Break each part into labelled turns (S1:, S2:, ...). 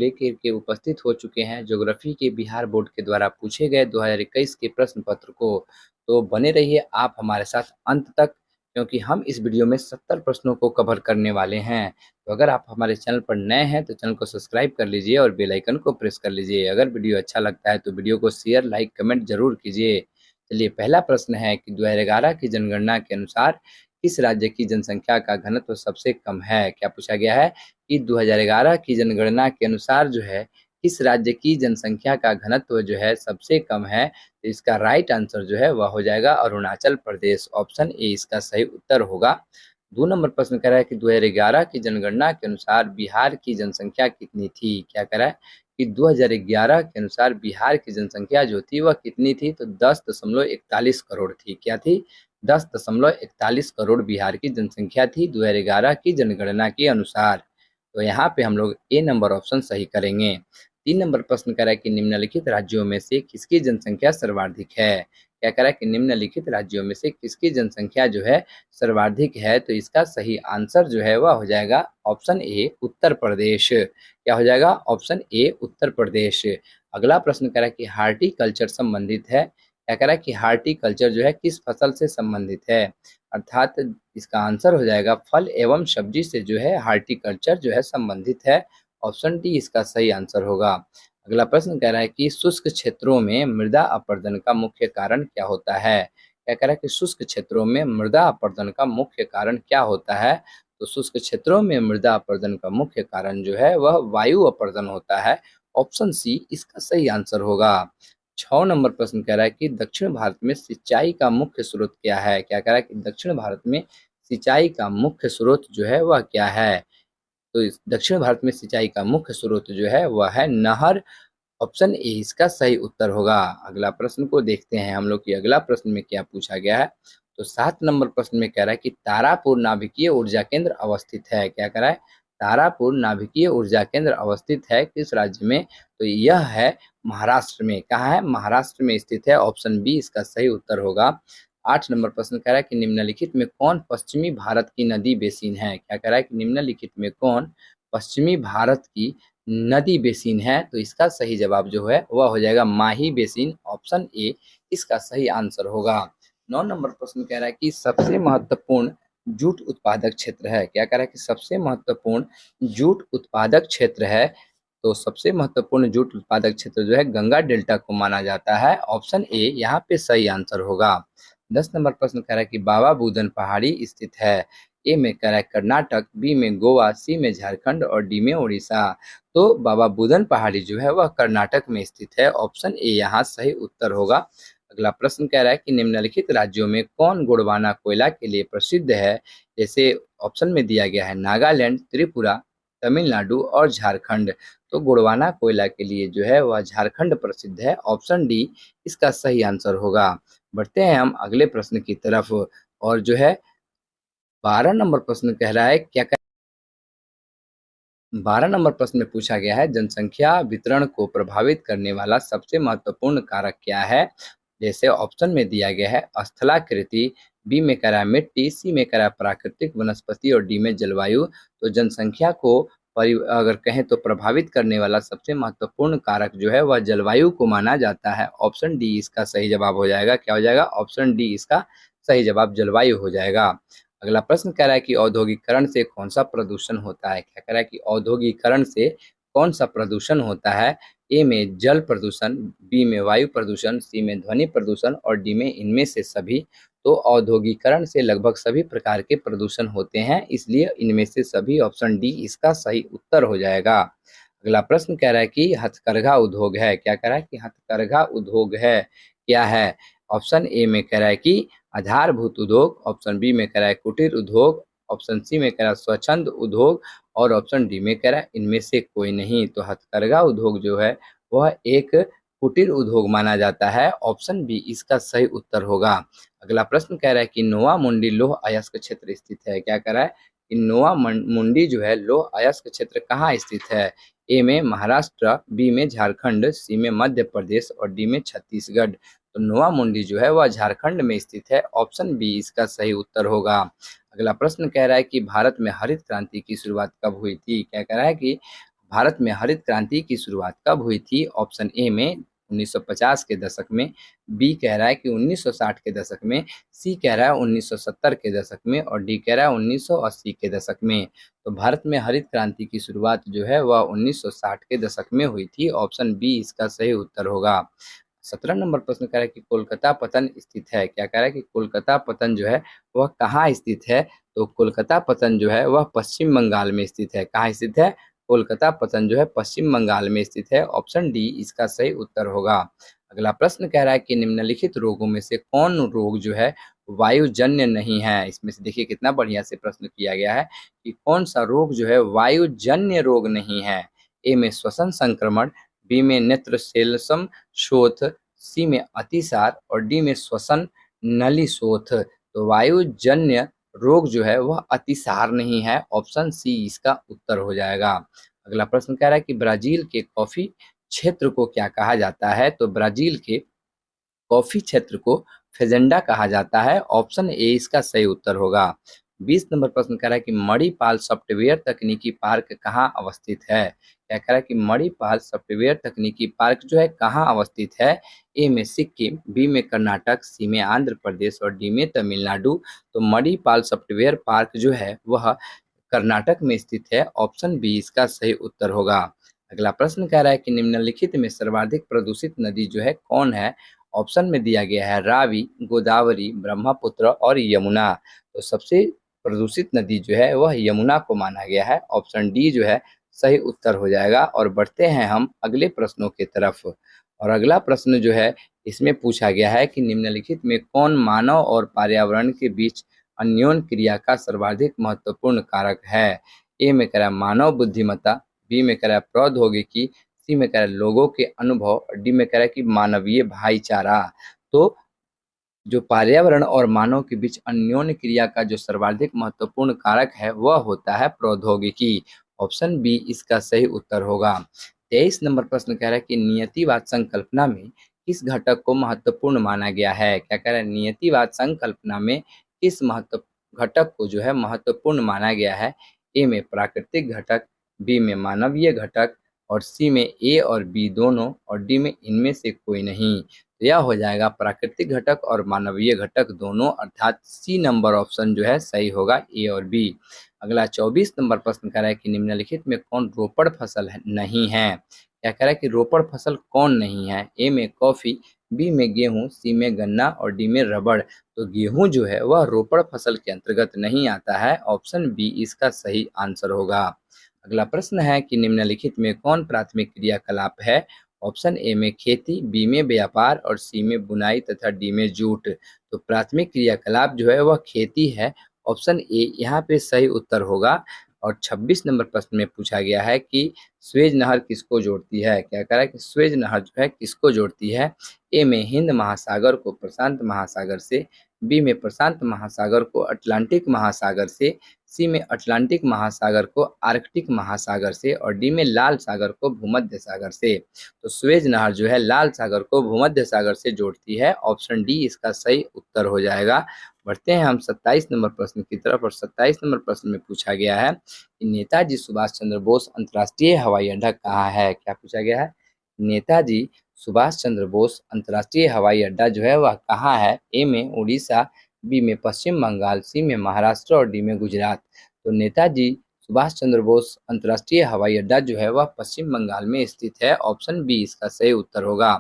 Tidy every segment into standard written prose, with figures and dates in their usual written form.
S1: लेकर के उपस्थित हो चुके हैं ज्योग्राफी के बिहार बोर्ड के द्वारा पूछे गए 2021 के प्रश्न पत्र को। तो बने रहिए आप हमारे साथ अंत तक, क्योंकि हम इस वीडियो में 70 प्रश्नों को कवर करने वाले हैं। तो अगर आप हमारे चैनल पर नए हैं तो चैनल को सब्सक्राइब कर लीजिए और बेल आइकन को प्रेस कर लीजिए। अगर वीडियो अच्छा लगता है तो वीडियो को शेयर, लाइक, कमेंट जरूर कीजिए। चलिए, पहला प्रश्न है कि 2011 की जनगणना के अनुसार किस राज्य की जनसंख्या का घनत्व सबसे कम है? क्या पूछा गया है कि 2011 की जनगणना के अनुसार जो है किस राज्य की जनसंख्या का घनत्व जो है सबसे कम है? तो इसका राइट आंसर जो है वह हो जाएगा अरुणाचल प्रदेश। ऑप्शन ए इसका सही उत्तर होगा। 2 नंबर प्रश्न कह रहा है कि 2011 की जनगणना के अनुसार बिहार की जनसंख्या कितनी थी? क्या कह रहा है कि 2011 के अनुसार बिहार की जनसंख्या जो थी वह कितनी थी? तो 10.41 करोड़ थी। क्या थी? 10.41 करोड़ बिहार की जनसंख्या थी 2011 की जनगणना के अनुसार। तो यहाँ पे हम लोग ए नंबर ऑप्शन सही करेंगे। 3 नंबर प्रश्न कह रहा है कि निम्नलिखित राज्यों में से किसकी जनसंख्या सर्वाधिक है? क्या कह रहा है कि निम्नलिखित राज्यों में से किसकी जनसंख्या जो है सर्वाधिक है? तो इसका सही आंसर जो है वह हो जाएगा ऑप्शन ए उत्तर प्रदेश। क्या हो जाएगा? Option A Uttar Pradesh. अगला प्रश्न कह रहा है कि हार्टिकल्चर संबंधित है। क्या कह रहा है कि हार्टिकल्चर जो है किस फसल से संबंधित है? अर्थात इसका आंसर हो जाएगा फल एवं सब्जी से जो है हार्टिकल्चर जो है संबंधित है। ऑप्शन डी इसका सही आंसर होगा। अगला प्रश्न कह रहा है कि शुष्क क्षेत्रों में मृदा अपरदन का मुख्य कारण क्या होता है? क्या कह रहा है कि शुष्क क्षेत्रों में मृदा अपरदन का मुख्य कारण क्या होता है? तो शुष्क क्षेत्रों में मृदा अपरदन का मुख्य कारण जो है वह वायु अपरदन होता है। ऑप्शन सी इसका सही आंसर होगा। 6 नंबर प्रश्न कह रहा है कि दक्षिण भारत में सिंचाई का मुख्य स्रोत क्या है? क्या कह रहा है कि दक्षिण भारत में सिंचाई का मुख्य स्रोत जो है वह क्या है? तो इस दक्षिण भारत में सिंचाई का मुख्य स्रोत जो है वह है नहर। ऑप्शन ए इसका सही उत्तर होगा। अगला प्रश्न को देखते हैं हम लोग कि अगला प्रश्न में क्या पूछा गया है। तो 7 नंबर प्रश्न में कह रहा है कि तारापुर नाभिकीय ऊर्जा केंद्र अवस्थित है। क्या कह रहा है? तारापुर नाभिकीय ऊर्जा केंद्र अवस्थित है किस राज्य में? तो यह है महाराष्ट्र में। कहाँ है? महाराष्ट्र में स्थित है। ऑप्शन बी इसका सही उत्तर होगा। 8 नंबर प्रश्न कह रहा है कि निम्नलिखित में कौन पश्चिमी भारत की नदी बेसिन है? क्या कह रहा है कि निम्नलिखित में कौन पश्चिमी भारत की नदी बेसिन है? तो इसका सही जवाब जो है वह हो जाएगा माही बेसिन। ऑप्शन ए इसका सही आंसर होगा। 9 नंबर प्रश्न कह रहा है कि सबसे महत्वपूर्ण जूट उत्पादक क्षेत्र है। क्या कह रहा है कि सबसे महत्वपूर्ण जूट उत्पादक क्षेत्र है? तो सबसे महत्वपूर्ण जूट उत्पादक क्षेत्र जो है गंगा डेल्टा को माना जाता है। ऑप्शन ए यहाँ पे सही आंसर होगा। 10 नंबर प्रश्न कह रहा है कि बाबा बुदन पहाड़ी स्थित है। ए में कह रहा है कर्नाटक, बी में गोवा, सी में झारखंड और डी में उड़ीसा। तो बाबा बुदन पहाड़ी जो है वह कर्नाटक में स्थित है। ऑप्शन ए यहाँ सही उत्तर होगा। अगला प्रश्न कह रहा है कि निम्नलिखित राज्यों में कौन गोंडवाना कोयला के लिए प्रसिद्ध है? जैसे ऑप्शन में दिया गया है नागालैंड, त्रिपुरा, तमिलनाडु और झारखंड। तो गोंडवाना कोयला के लिए जो है वह झारखंड प्रसिद्ध है। ऑप्शन डी इसका सही आंसर होगा। बढ़ते हैं हम अगले प्रश्न की तरफ। और जो है 12 नंबर प्रश्न कह रहा है 12 नंबर प्रश्न में पूछा गया है जनसंख्या वितरण को प्रभावित करने वाला सबसे महत्वपूर्ण कारक क्या है? जैसे ऑप्शन में दिया गया है स्थलाकृति, बी में कह रहा है मिट्टी, सी में कह रहा है प्राकृतिक वनस्पति और डी में जलवायु। तो जनसंख्या को अगर कहें तो प्रभावित करने वाला सबसे महत्वपूर्ण कारक जो है वह जलवायु को माना जाता है। ऑप्शन डी इसका सही जवाब हो जाएगा। क्या हो जाएगा? ऑप्शन डी इसका सही जवाब जलवायु हो जाएगा। अगला प्रश्न कह रहा है कि औद्योगिकरण से कौन सा प्रदूषण होता है? क्या कह रहा है कि औद्योगिकरण से कौन सा प्रदूषण होता है? ए में जल प्रदूषण, बी में वायु प्रदूषण, सी में ध्वनि प्रदूषण और डी में इनमें से सभी। तो औद्योगिकरण से लगभग सभी प्रकार के प्रदूषण होते हैं, इसलिए इनमें से सभी। ऑप्शन डी इसका सही उत्तर हो जाएगा। अगला प्रश्न कह रहा है कि हथकरघा उद्योग है। क्या कह रहा है कि हथकरघा उद्योग है क्या है? ऑप्शन ए में कह रहा है कि आधारभूत उद्योग, ऑप्शन बी में कह रहा है कुटीर उद्योग, ऑप्शन सी में कह रहा है स्वच्छंद उद्योग और ऑप्शन डी में कह रहा है इनमें से कोई नहीं। तो हथकरघा उद्योग जो है वह एक कुटीर उद्योग माना जाता है। ऑप्शन बी इसका सही उत्तर होगा। अगला प्रश्न कह रहा है कि नोवा मुंडी लौह अयस्क क्षेत्र स्थित है। क्या कह रहा है कि नोवा मुंडी जो है लौह अयस्क क्षेत्र कहाँ स्थित है? ए में महाराष्ट्र, बी में झारखंड, सी में मध्य प्रदेश और डी में छत्तीसगढ़। तो नोवा मुंडी जो है वह झारखंड में स्थित है। ऑप्शन बी इसका सही उत्तर होगा। अगला प्रश्न कह रहा है कि भारत में हरित क्रांति की शुरुआत कब हुई थी? क्या कह रहा है कि भारत में हरित क्रांति की शुरुआत कब हुई थी? ऑप्शन ए में 1950 के दशक में, बी कह रहा है कि 1960 के दशक में, सी कह रहा है 1970 के दशक में और डी कह रहा है 1980 के दशक में। तो भारत में हरित क्रांति की शुरुआत जो है वह 1960 के दशक में हुई थी। ऑप्शन बी इसका सही उत्तर होगा। 17 नंबर प्रश्न कह रहा है कि कोलकाता पतन स्थित है। क्या कह रहा है कि कोलकाता पतन जो है वह कहाँ स्थित है? तो कोलकाता पतन जो है वह पश्चिम बंगाल में स्थित है। कहाँ स्थित है? कोलकाता पतन जो है पश्चिम बंगाल में स्थित है। ऑप्शन डी इसका सही उत्तर होगा। अगला प्रश्न कह रहा है कि निम्नलिखित रोगों में से कौन रोग जो है वायुजन्य नहीं है? इसमें से देखिए कितना बढ़िया से प्रश्न किया गया है कि कौन सा रोग जो है वायुजन्य रोग नहीं है। ए में श्वसन संक्रमण, बी में नेत्र सेल्सम शोथ, सी में अतिसार और डी में श्वसन नली शोथ। तो वायुजन्य रोग जो है वह अतिसार नहीं है। ऑप्शन सी इसका उत्तर हो जाएगा। अगला प्रश्न कह रहा है कि ब्राजील के कॉफी क्षेत्र को क्या कहा जाता है? तो ब्राजील के कॉफी क्षेत्र को फेजेंडा कहा जाता है। ऑप्शन ए इसका सही उत्तर होगा। 20 नंबर प्रश्न कह रहा है कि मणिपाल सॉफ्टवेयर तकनीकी पार्क कहाँ अवस्थित है? क्या कह रहा है कि मणिपाल सॉफ्टवेयर तकनीकी पार्क जो है कहाँ अवस्थित है? ए में सिक्किम, बी में कर्नाटक, सी में आंध्र प्रदेश और डी में तमिलनाडु। तो मणिपाल सॉफ्टवेयर पार्क जो है वह कर्नाटक में स्थित है। ऑप्शन बी इसका सही उत्तर होगा। अगला प्रश्न कह रहा है कि निम्नलिखित में सर्वाधिक प्रदूषित नदी जो है कौन है? ऑप्शन में दिया गया है रावी, गोदावरी, ब्रह्मपुत्र और यमुना। तो सबसे प्रदूषित नदी जो है वह यमुना को माना गया है। ऑप्शन डी जो है सही उत्तर हो जाएगा। और बढ़ते हैं हम अगले प्रश्नों की तरफ। और अगला प्रश्न जो है इसमें पूछा गया है कि निम्नलिखित में कौन मानव और पर्यावरण के बीच अन्योन्य क्रिया का सर्वाधिक महत्वपूर्ण कारक है? ए में कह रहा है मानव बुद्धिमत्ता, बी में कह रहा है प्रौद्योगिकी, सी में कह रहा है लोगों के अनुभव और डी में कह रहा है कि मानवीय भाईचारा। तो जो पर्यावरण और मानव के बीच अन्योन्य क्रिया का जो सर्वाधिक महत्वपूर्ण कारक है वह होता है प्रौद्योगिकी। ऑप्शन बी इसका सही उत्तर होगा। 23 नंबर प्रश्न कह रहा है कि नियतिवाद संकल्पना में किस घटक को महत्वपूर्ण माना गया है? क्या कह रहा है नियतिवाद संकल्पना में किस महत्व घटक को जो है महत्वपूर्ण माना गया है? ए में प्राकृतिक घटक, बी में मानवीय घटक और सी में ए और बी दोनों और डी में इनमें से कोई नहीं। तो यह हो जाएगा प्राकृतिक घटक और मानवीय घटक दोनों, अर्थात सी नंबर ऑप्शन जो है सही होगा, ए और बी। अगला 24 नंबर प्रश्न कह रहा है कि निम्नलिखित में कौन रोपड़ फसल नहीं है? क्या कह रहा है कि रोपड़ फसल कौन नहीं है? ए में कॉफी, बी में गेहूं, सी में गन्ना और डी में रबड़। तो गेहूं जो है वह रोपड़ फसल के अंतर्गत नहीं आता है। ऑप्शन बी इसका सही आंसर होगा। अगला प्रश्न है कि निम्नलिखित में कौन प्राथमिक क्रियाकलाप है? ऑप्शन ए में खेती, बी में व्यापार और सी में बुनाई तथा डी में जूट। तो प्राथमिक क्रियाकलाप जो है वह खेती है। ऑप्शन ए यहाँ पे सही उत्तर होगा। और 26 नंबर प्रश्न में पूछा गया है कि स्वेज नहर किसको जोड़ती है? क्या कह रहा है कि स्वेज नहर जो है किसको जोड़ती है? ए में हिंद महासागर को प्रशांत महासागर से, बी में प्रशांत महासागर को अटलांटिक महासागर से, सी में अटलांटिक महासागर को आर्कटिक महासागर से और डी में लाल सागर को भूमध्य सागर से। तो स्वेज नहर जो है लाल सागर को भूमध्य सागर से जोड़ती है। ऑप्शन डी इसका सही उत्तर हो जाएगा। बढ़ते हैं हम 27 नंबर प्रश्न की तरफ। और 27 नंबर प्रश्न में पूछा गया है कि नेताजी सुभाष चंद्र बोस अंतर्राष्ट्रीय हवाई अड्डा कहाँ है? क्या पूछा गया है? नेताजी सुभाष चंद्र बोस अंतर्राष्ट्रीय हवाई अड्डा जो है वह कहाँ है? ए में उड़ीसा, बी में पश्चिम बंगाल, सी में महाराष्ट्र और डी में गुजरात। तो नेताजी सुभाष चंद्र बोस अंतर्राष्ट्रीय हवाई अड्डा जो है वह पश्चिम बंगाल में स्थित है। ऑप्शन बी इसका सही उत्तर होगा।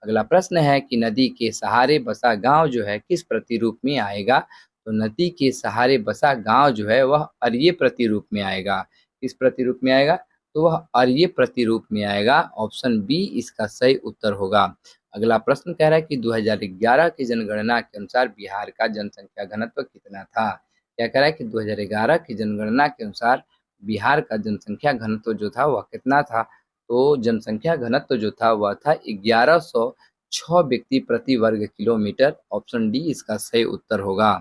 S1: अगला प्रश्न है कि नदी के सहारे बसा गांव जो है किस प्रतिरूप में आएगा? तो नदी के सहारे बसा गांव जो है वह अर्य प्रतिरूप में आएगा। किस प्रतिरूप में आएगा? तो वह अर्य प्रतिरूप में आएगा। ऑप्शन बी इसका सही उत्तर होगा। अगला प्रश्न कह रहा है कि 2011 की जनगणना के अनुसार बिहार का जनसंख्या घनत्व कितना था? क्या कह रहा है कि 2011 की जनगणना के अनुसार बिहार का जनसंख्या घनत्व जो था वह कितना था? तो जनसंख्या घनत्व जो था वह था 1106 व्यक्ति प्रति वर्ग किलोमीटर। ऑप्शन डी इसका सही उत्तर होगा।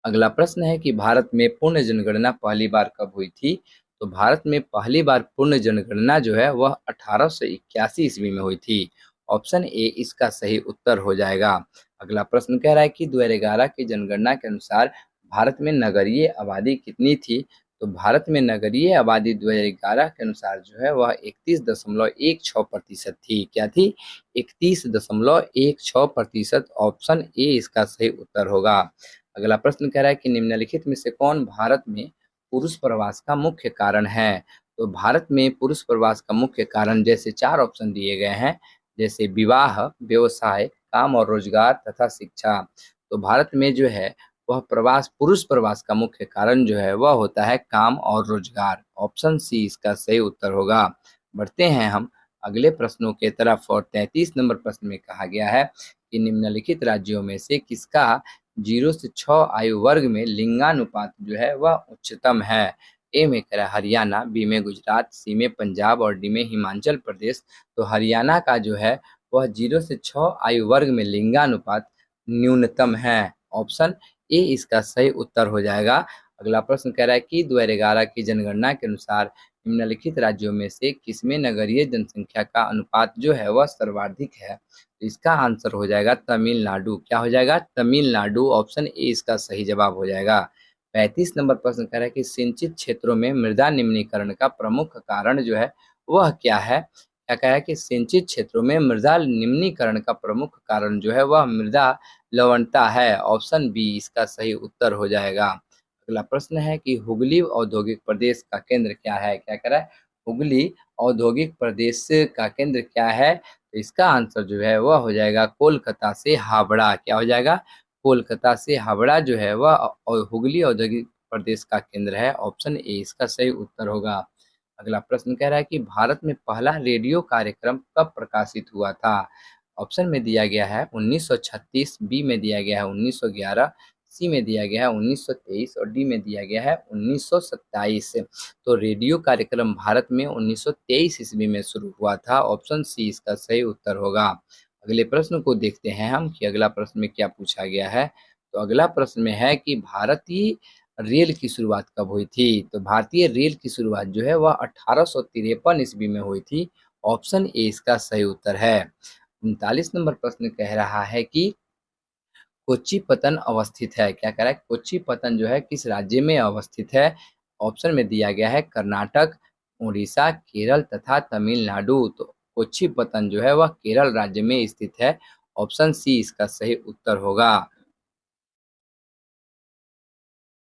S1: अगला प्रश्न है कि भारत में पूर्ण जनगणना पहली बार कब हुई थी? तो भारत में पहली बार पूर्ण जनगणना जो है वह 1881 ईस्वी में हुई थी। ऑप्शन ए इसका सही उत्तर हो जाएगा। अगला प्रश्न कह रहा है कि 2011 की जनगणना के अनुसार भारत में नगरीय आबादी कितनी थी? तो भारत में नगरीय आबादी 2011 के अनुसार जो है वह 31.16% थी। क्या थी? 31.16%। ऑप्शन ए इसका सही उत्तर होगा। अगला प्रश्न कह रहा है कि निम्नलिखित में से कौन भारत में पुरुष प्रवास का मुख्य कारण है? तो भारत में पुरुष प्रवास का मुख्य कारण जैसे 4 ऑप्शन दिए गए हैं, जैसे विवाह, व्यवसाय, काम और रोजगार तथा शिक्षा। तो भारत में जो है वह पुरुष प्रवास का मुख्य कारण जो है वह होता है काम और रोजगार। ऑप्शन सी इसका सही उत्तर होगा। बढ़ते हैं हम अगले प्रश्नों के तरफ और 33 नंबर प्रश्न में कहा गया है कि निम्नलिखित राज्यों में से किसका 0 से 6 आयु वर्ग में लिंगानुपात जो है वह उच्चतम है? ए में कह रहा है हरियाणा, बी में गुजरात, सी में पंजाब और डी में हिमाचल प्रदेश। तो हरियाणा का जो है वह 0 से 6 आयु वर्ग में लिंगानुपात न्यूनतम है। ऑप्शन ए इसका सही उत्तर हो जाएगा। अगला प्रश्न कह रहा है कि 2011 की जनगणना के अनुसार निम्नलिखित राज्यों में से किसमें नगरीय जनसंख्या का अनुपात जो है वह सर्वाधिक है? तो इसका आंसर हो जाएगा तमिलनाडु। क्या हो जाएगा? तमिलनाडु। ऑप्शन ए इसका सही जवाब हो जाएगा। 35 नंबर प्रश्न कह रहा है कि सिंचित क्षेत्रों में मृदा निम्नीकरण का प्रमुख कारण जो है वह क्या है? क्या कह रहा है कि सिंचित क्षेत्रों में मृदा निम्नीकरण का प्रमुख कारण जो है वह मृदा लवणता है। ऑप्शन बी इसका सही उत्तर हो जाएगा। अगला प्रश्न है कि हुगली औद्योगिक प्रदेश का केंद्र क्या है? क्या कह रहा है? हुगली औद्योगिक प्रदेश का केंद्र क्या है? तो इसका आंसर जो है वह हो जाएगा कोलकाता से हावड़ा। क्या हो जाएगा? कोलकाता से हावड़ा जो है वह हुगली औद्योगिक प्रदेश का केंद्र है। ऑप्शन ए इसका सही उत्तर होगा। अगला प्रश्न कह रहा है कि भारत में पहला रेडियो कार्यक्रम कब प्रकाशित हुआ था? ऑप्शन में दिया गया है 1936, बी में दिया गया है 1911, सी में दिया गया है 1923 और डी में दिया गया है 1927। तो रेडियो कार्यक्रम भारत में 1923 ईस्वी में शुरू हुआ था। ऑप्शन सी इसका सही उत्तर होगा। अगले प्रश्न को देखते हैं हम कि अगला प्रश्न में क्या पूछा गया है। तो अगला प्रश्न में है कि भारतीय रेल की शुरुआत कब हुई थी? तो भारतीय रेल की शुरुआत जो है वह 1853 ईस्वी में हुई थी। ऑप्शन ए इसका सही उत्तर है। 39 नंबर प्रश्न कह रहा है कि कोच्चिपतन अवस्थित है। क्या कह रहा है? कोच्चिपतन जो है किस राज्य में अवस्थित है? ऑप्शन में दिया गया है कर्नाटक, उड़ीसा, केरल तथा तमिलनाडु। तो कोच्चिपतन जो है वह केरल राज्य में स्थित है। ऑप्शन सी इसका सही उत्तर होगा।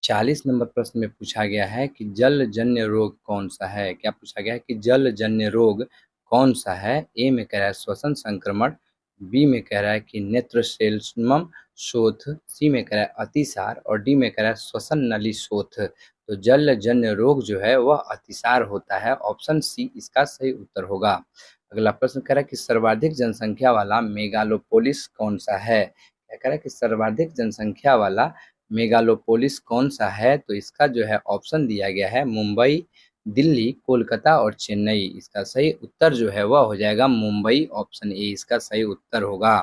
S1: 40 नंबर प्रश्न में पूछा गया है कि जलजन्य रोग कौन सा है? क्या पूछा गया है कि जलजन्य रोग कौन सा है? ए में कह रहा है श्वसन संक्रमण, बी में कह रहा है कि नेत्रसेल्समम शोथ, सी में कह रहा है अतिसार और डी में कह रहा है श्वसन नली शोथ। तो जलजन्य रोग जो है वह अतिसार होता है। ऑप्शन सी इसका सही उत्तर होगा। अगला प्रश्न कह रहा है कि सर्वाधिक जनसंख्या वाला मेगालोपोलिस कौन सा है? क्या कह रहा है कि सर्वाधिक जनसंख्या वाला मेगालोपोलिस कौन सा है? तो इसका जो है ऑप्शन दिया गया है मुंबई, दिल्ली, कोलकाता और चेन्नई। इसका सही उत्तर जो है वह हो जाएगा मुंबई। ऑप्शन ए इसका सही उत्तर होगा।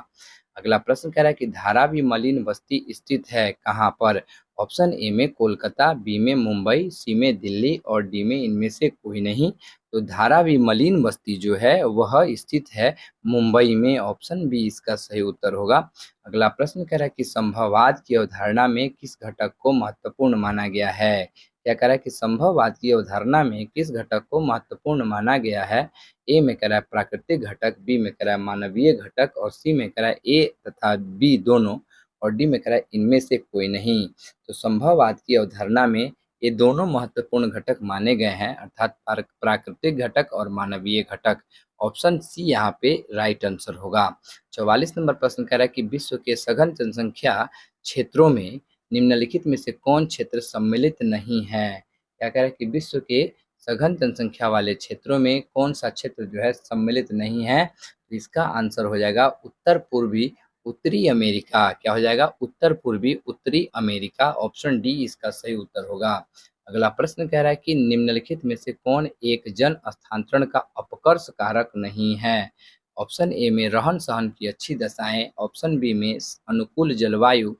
S1: अगला प्रश्न कह रहा है कि धारावी मलिन बस्ती स्थित है कहाँ पर? ऑप्शन ए में कोलकाता, बी में मुंबई, सी में दिल्ली और डी में इनमें से कोई नहीं। तो धारावी मलिन बस्ती जो है वह स्थित है मुंबई में। ऑप्शन बी इसका सही उत्तर होगा। अगला प्रश्न कह रहा है कि संभववाद की अवधारणा में किस घटक को महत्वपूर्ण माना गया है? क्या कह रहा है कि संभववाद की अवधारणा में किस घटक को महत्वपूर्ण माना गया है? ए में कह रहा है प्राकृतिक घटक, बी में कह रहा है मानवीय घटक और सी में कह रहा है ए तथा बी दोनों और डी में कह रहा है इनमें से कोई नहीं। तो संभववाद की अवधारणा में ये दोनों महत्वपूर्ण घटक माने गए हैं, अर्थात प्राकृतिक घटक और मानवीय घटक। ऑप्शन सी यहाँ पे राइट आंसर होगा। 44 नंबर प्रश्न कह रहा है कि विश्व के सघन जनसंख्या क्षेत्रों में निम्नलिखित में से कौन क्षेत्र सम्मिलित नहीं है? क्या कह रहा है कि विश्व के सघन जनसंख्या वाले क्षेत्रों में कौन सा क्षेत्र जो है सम्मिलित नहीं है? तो इसका आंसर हो जाएगा उत्तर पूर्वी उत्तरी अमेरिका। क्या हो जाएगा? उत्तर पूर्वी उत्तरी अमेरिका। ऑप्शन डी इसका सही उत्तर होगा। अगला प्रश्न कह रहा है कि निम्नलिखित में से कौन एक जन स्थानांतरण का अपकर्ष कारक नहीं है? ऑप्शन ए में रहन सहन की अच्छी दशाएं, ऑप्शन बी में अनुकूल जलवायु,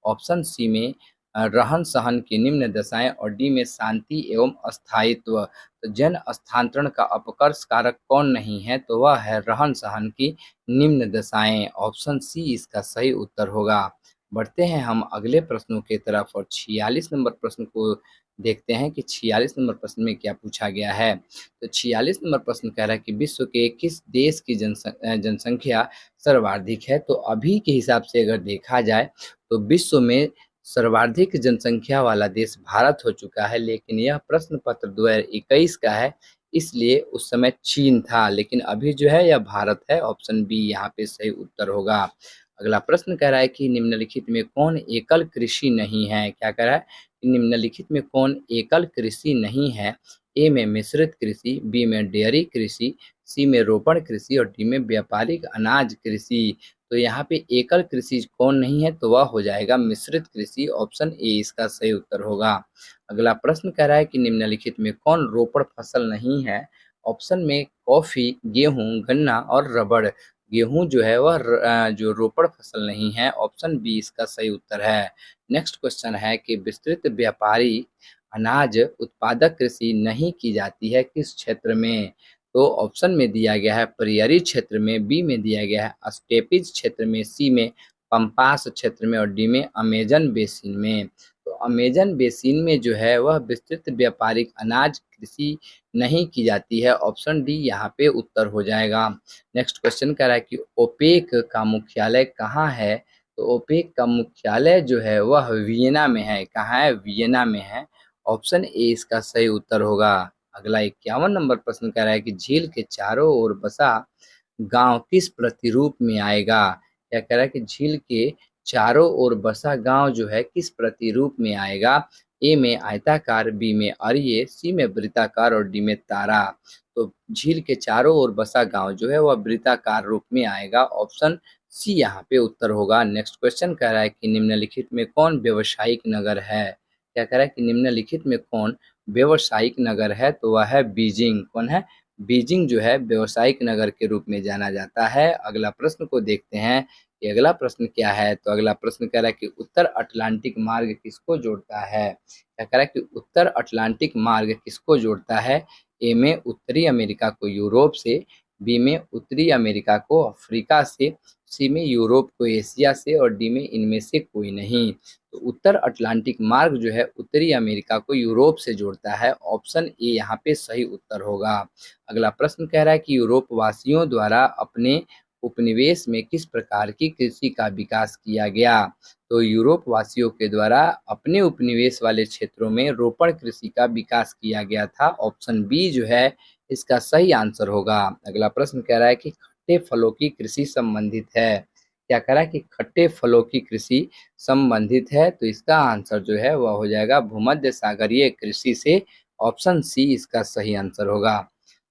S1: ऑप्शन सी में रहन सहन की निम्न दशाएं और डी में शांति एवं स्थायित्व। तो जन स्थानांतरण का अपकर्ष कारक कौन नहीं है? तो वह है रहन सहन की निम्न दशाएं। ऑप्शन सी इसका सही उत्तर होगा। बढ़ते हैं हम अगले प्रश्नों की तरफ और 46 नंबर प्रश्न को देखते हैं कि 46 नंबर प्रश्न में क्या पूछा गया है। तो 46 नंबर प्रश्न कह रहा है कि विश्व के किस देश की जनसंख्या सर्वाधिक है? तो अभी के हिसाब से अगर देखा जाए तो विश्व में सर्वाधिक जनसंख्या वाला देश भारत हो चुका है, लेकिन यह प्रश्न पत्र 2021 का है, इसलिए उस समय चीन था, लेकिन अभी जो है यह भारत है। ऑप्शन बी यहाँ पे सही उत्तर होगा। अगला प्रश्न कह रहा है कि निम्नलिखित में कौन एकल कृषि नहीं है? क्या कह रहा है कि निम्नलिखित में कौन एकल कृषि नहीं है? ए में मिश्रित कृषि, बी में डेयरी कृषि, सी में रोपण कृषि और डी में व्यापारिक अनाज कृषि। तो यहाँ पे एकल कृषि कौन नहीं है? तो वह हो जाएगा मिश्रित कृषि। ऑप्शन ए इसका सही उत्तर होगा। अगला प्रश्न कह रहा है कि निम्नलिखित में कौन रोपण फसल नहीं है? ऑप्शन में कॉफी, गेहूं, गन्ना और रबड़। गेहूं जो है वह जो रोपण फसल नहीं है। ऑप्शन बी इसका सही उत्तर है। नेक्स्ट क्वेश्चन है कि विस्तृत व्यापारी अनाज उत्पादक कृषि नहीं की जाती है किस क्षेत्र में? तो ऑप्शन में दिया गया है परियारी क्षेत्र में, बी में दिया गया है स्टेपिज क्षेत्र में, सी में पंपास क्षेत्र में और डी में अमेजन बेसिन में। तो अमेजन बेसिन में जो है वह विस्तृत व्यापारिक अनाज कृषि नहीं की जाती है। ऑप्शन डी यहाँ पे उत्तर हो जाएगा। नेक्स्ट क्वेश्चन कह रहा है कि ओपेक का मुख्यालय कहाँ है? तो ओपेक का मुख्यालय जो है वह वियना में है। कहाँ है? वियना में है। ऑप्शन ए इसका सही उत्तर होगा। अगला 51 नंबर प्रश्न कह रहा है कि झील के चारों ओर बसा गांव किस प्रतिरूप में आएगा? क्या कह रहा है कि झील के चारों ओर बसा गांव जो है किस प्रतिरूप में आएगा? ए में आयताकार, बी में अरिये, सी में वृत्ताकार और डी में तारा। तो झील के चारों ओर बसा गांव जो है वह वृत्ताकार रूप में आएगा। ऑप्शन सी यहाँ पे उत्तर होगा। नेक्स्ट क्वेश्चन कह रहा है कि निम्नलिखित में कौन व्यावसायिक नगर है? क्या कह रहा है कि निम्नलिखित में कौन व्यावसायिक नगर है? तो वह है बीजिंग। कौन है? बीजिंग जो है व्यावसायिक नगर के रूप में जाना जाता है। अगला प्रश्न को देखते हैं कि अगला प्रश्न क्या है। तो अगला प्रश्न कह रहा है कि उत्तर अटलांटिक मार्ग किसको जोड़ता है? क्या कह रहा है कि उत्तर अटलांटिक मार्ग किसको जोड़ता है? ए में उत्तरी अमेरिका को यूरोप से, बी में उत्तरी अमेरिका को अफ्रीका से, सी में यूरोप को एशिया से और डी में इनमें से कोई नहीं। तो उत्तर अटलांटिक मार्ग जो है उत्तरी अमेरिका को यूरोप से जोड़ता है। ऑप्शन ए यहाँ पे सही उत्तर होगा। अगला प्रश्न कह रहा है कि यूरोप वासियों द्वारा अपने उपनिवेश में किस प्रकार की कृषि का विकास किया गया? तो यूरोप वासियों के द्वारा अपने उपनिवेश वाले क्षेत्रों में रोपण कृषि का विकास किया गया था। ऑप्शन बी जो है इसका सही आंसर होगा। अगला प्रश्न कह रहा है कि खट्टे फलों की कृषि संबंधित है। क्या कह रहा है कि खट्टे फलों की कृषि संबंधित है? तो इसका आंसर जो है वह हो जाएगा भूमध्य सागरीय कृषि से। ऑप्शन सी इसका सही आंसर होगा।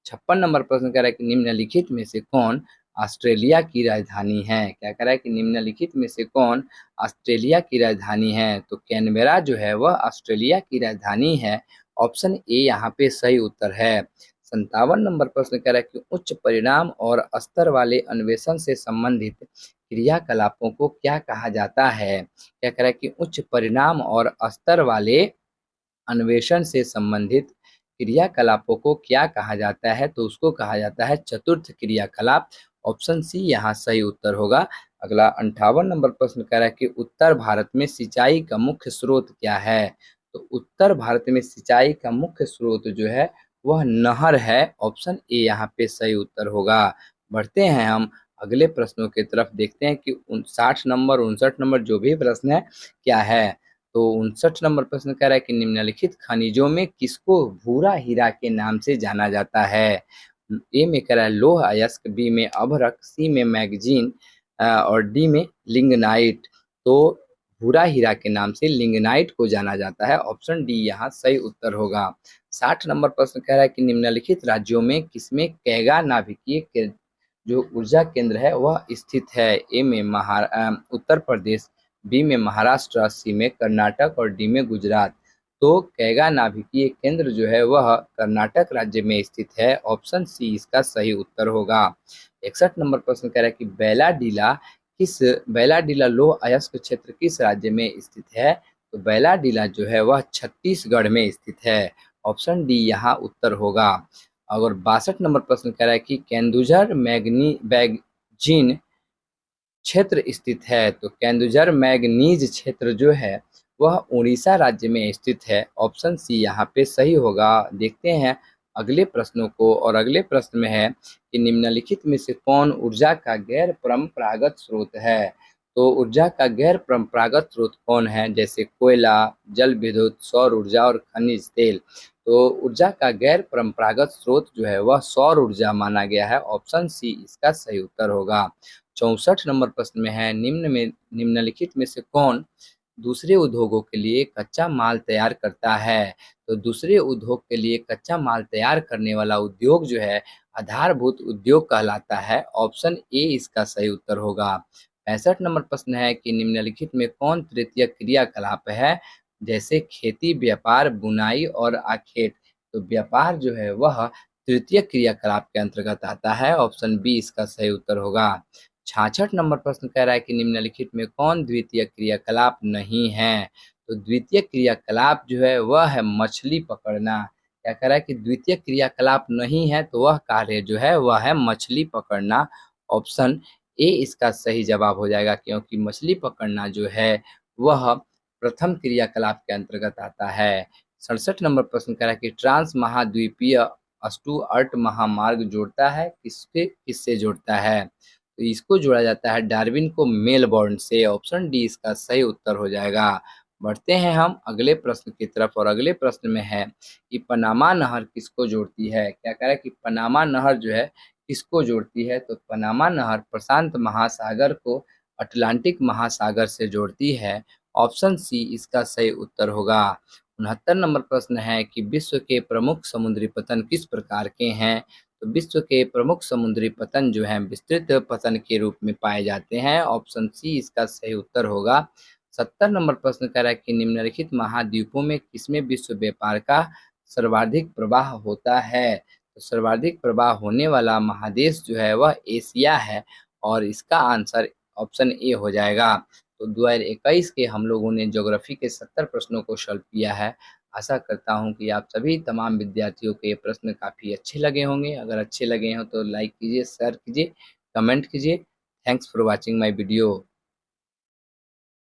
S1: 56 नंबर प्रश्न कह रहा है कि निम्नलिखित में से कौन ऑस्ट्रेलिया की राजधानी है? क्या कह रहा है कि निम्नलिखित में से कौन ऑस्ट्रेलिया की राजधानी है? तो कैनबेरा जो है वह ऑस्ट्रेलिया की राजधानी है। ऑप्शन ए यहाँ पे सही उत्तर है। 57 नंबर प्रश्न कह रहा है कि उच्च परिणाम और स्तर वाले अन्वेषण से संबंधित क्रियाकलापों को क्या कहा जाता है? क्या कह रहा है कि उच्च परिणाम और स्तर वाले अन्वेषण से संबंधित क्रियाकलापों को क्या कहा जाता है? तो उसको कहा जाता है चतुर्थ क्रियाकलाप। ऑप्शन सी यहाँ सही उत्तर होगा। अगला 58 नंबर प्रश्न कह रहा है कि उत्तर भारत में सिंचाई का मुख्य स्रोत क्या है? तो उत्तर भारत में सिंचाई का मुख्य स्रोत जो है वह नहर है। ऑप्शन ए यहाँ पे सही उत्तर होगा। बढ़ते हैं हम अगले प्रश्नों की तरफ, देखते हैं कि 60 नंबर 59 नंबर जो भी प्रश्न है क्या है। तो 59 नंबर प्रश्न कह रहा है कि निम्नलिखित खनिजों में किसको भूरा हीरा के नाम से जाना जाता है? ए में कह रहा है लोह अयस्क, बी में अभ्रक, सी में मैगजीन और डी में लिंगनाइट। तो भूरा हीरा के नाम से लिंगनाइट को जाना जाता है। ऑप्शन डी यहाँ सही उत्तर होगा। 60 नंबर प्रश्न कह रहा है कि निम्नलिखित राज्यों में किसमें कैगा नाभिकीय जो ऊर्जा केंद्र है वह स्थित है? ए में उत्तर प्रदेश, बी में महाराष्ट्र, सी में कर्नाटक और डी में गुजरात। तो कैगा नाभिकीय केंद्र जो है वह कर्नाटक राज्य में स्थित है। ऑप्शन सी इसका सही उत्तर होगा। 61 नंबर प्रश्न कह रहा है कि बैलाडीला लोह अयस्क क्षेत्र किस राज्य में स्थित है? तो बैलाडीला जो है वह छत्तीसगढ़ में स्थित है। ऑप्शन डी यहाँ उत्तर होगा। और 62 नंबर प्रश्न कह रहा है कि केंदुझर मैगजीन क्षेत्र स्थित है? तो केंदुझर मैंगनीज क्षेत्र जो है वह उड़ीसा राज्य में स्थित है। ऑप्शन सी यहाँ पे सही होगा। देखते हैं अगले प्रश्नों को, और अगले प्रश्न में है कि निम्नलिखित में से कौन ऊर्जा का गैर परंपरागत स्रोत है। तो ऊर्जा का गैर परंपरागत स्रोत कौन है, जैसे कोयला, जल विद्युत, सौर ऊर्जा और खनिज तेल। तो ऊर्जा का गैर परंपरागत स्रोत जो है वह सौर ऊर्जा माना गया है। ऑप्शन सी इसका सही उत्तर होगा। 64 नंबर प्रश्न में है, निम्नलिखित में से कौन दूसरे उद्योगों के लिए कच्चा माल तैयार करता है। तो दूसरे उद्योग के लिए कच्चा माल तैयार करने वाला उद्योग जो है आधारभूत उद्योग कहलाता है। ऑप्शन ए इसका सही उत्तर होगा। 65 नंबर प्रश्न है कि निम्नलिखित में कौन तृतीय क्रियाकलाप है, जैसे खेती, व्यापार, बुनाई और आखेट। तो व्यापार जो है वह तृतीय क्रियाकलाप के अंतर्गत आता है। ऑप्शन बी इसका सही उत्तर होगा। 66 नंबर प्रश्न कह रहा है कि निम्नलिखित में कौन द्वितीय क्रियाकलाप नहीं है। तो द्वितीय क्रियाकलाप जो है वह है मछली पकड़ना। क्या कह रहा है कि द्वितीय क्रियाकलाप नहीं है, तो वह कार्य जो है वह है मछली पकड़ना। ऑप्शन ए इसका सही जवाब हो जाएगा, क्योंकि मछली पकड़ना जो है वह प्रथम क्रियाकलाप के अंतर्गत आता है। 67 नंबर प्रश्न कह रहा है कि ट्रांस महाद्वीपीय स्टुअर्ट महामार्ग जोड़ता है किससे जोड़ता है। तो इसको जोड़ा जाता है डार्विन को मेलबोर्न से। ऑप्शन डी इसका सही उत्तर हो जाएगा। बढ़ते हैं हम अगले प्रश्न की तरफ, और अगले प्रश्न में है कि पनामा नहर किसको जोड़ती है। क्या कह रहा है कि पनामा नहर जो है किसको जोड़ती है। तो पनामा नहर प्रशांत महासागर को अटलांटिक महासागर से जोड़ती है। ऑप्शन सी इसका सही उत्तर होगा। 69 नंबर प्रश्न है कि विश्व के प्रमुख समुद्री पतन किस प्रकार के हैं। तो विश्व के प्रमुख समुद्री पतन जो हैं विस्तृत पतन के रूप में पाए जाते हैं। ऑप्शन सी इसका सही उत्तर होगा। 70 नंबर प्रश्न कह रहा है कि निम्नलिखित महाद्वीपों में किसमें विश्व व्यापार का सर्वाधिक प्रवाह होता है। तो सर्वाधिक प्रवाह होने वाला महादेश जो है वह एशिया है, और इसका आंसर ऑप्शन ए हो जाएगा। तो 2021 के हम लोगों ने ज्योग्राफी के 70 प्रश्नों को सॉल्व किया है। आशा करता हूँ कि आप सभी तमाम विद्यार्थियों को ये प्रश्न काफ़ी अच्छे लगे होंगे। अगर अच्छे लगे हों तो लाइक कीजिए, शेयर कीजिए, कमेंट कीजिए। Thanks for watching my video.